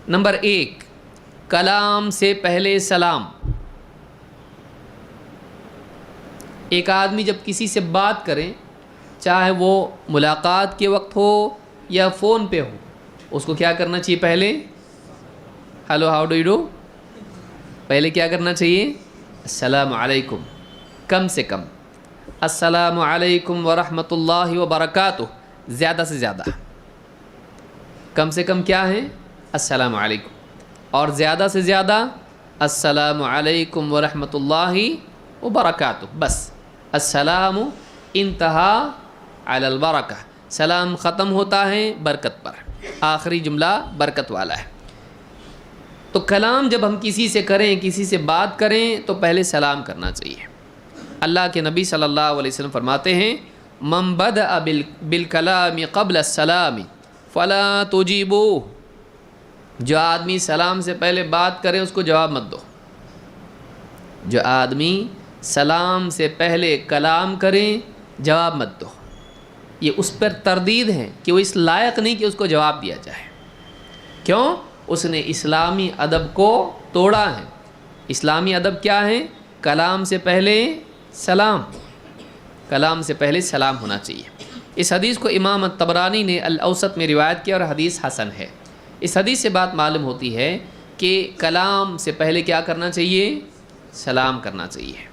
Number 1، کلام سے پہلے سلام۔ ایک آدمی جب کسی سے بات کرے، چاہے وہ ملاقات کے وقت ہو یا فون پہ ہو، اس کو کیا کرنا چاہیے؟ پہلے hello how do you do, پہلے کیا کرنا چاہیے؟ السلام علیکم، کم سے کم السلام علیکم ورحمۃ اللہ وبرکاتہ، زیادہ سے زیادہ کم سے کم کیا ہے؟ السلام علیکم، اور زیادہ سے زیادہ السلام علیکم ورحمۃ اللہ وبرکاتہ۔ بس السلام انتہا علی البرکہ، سلام ختم ہوتا ہے برکت پر، آخری جملہ برکت والا ہے۔ تو کلام جب ہم کسی سے کریں، کسی سے بات کریں، تو پہلے سلام کرنا چاہیے۔ اللہ کے نبی صلی اللہ علیہ وسلم فرماتے ہیں من بدأ بالکلام قبل السلام فلا تجیبوہ، جو آدمی سلام سے پہلے بات کرے اس کو جواب مت دو۔ جو آدمی سلام سے پہلے کلام کرے جواب مت دو، یہ اس پر تردید ہے کہ وہ اس لائق نہیں کہ اس کو جواب دیا جائے۔ کیوں؟ اس نے اسلامی ادب کو توڑا ہے۔ اسلامی ادب کیا ہے؟ کلام سے پہلے سلام، کلام سے پہلے سلام ہونا چاہیے۔ اس حدیث کو امام الطبرانی نے الاوسط میں روایت کیا اور حدیث حسن ہے۔ اس حدیث سے بات معلوم ہوتی ہے کہ کلام سے پہلے کیا کرنا چاہیے؟ سلام کرنا چاہیے۔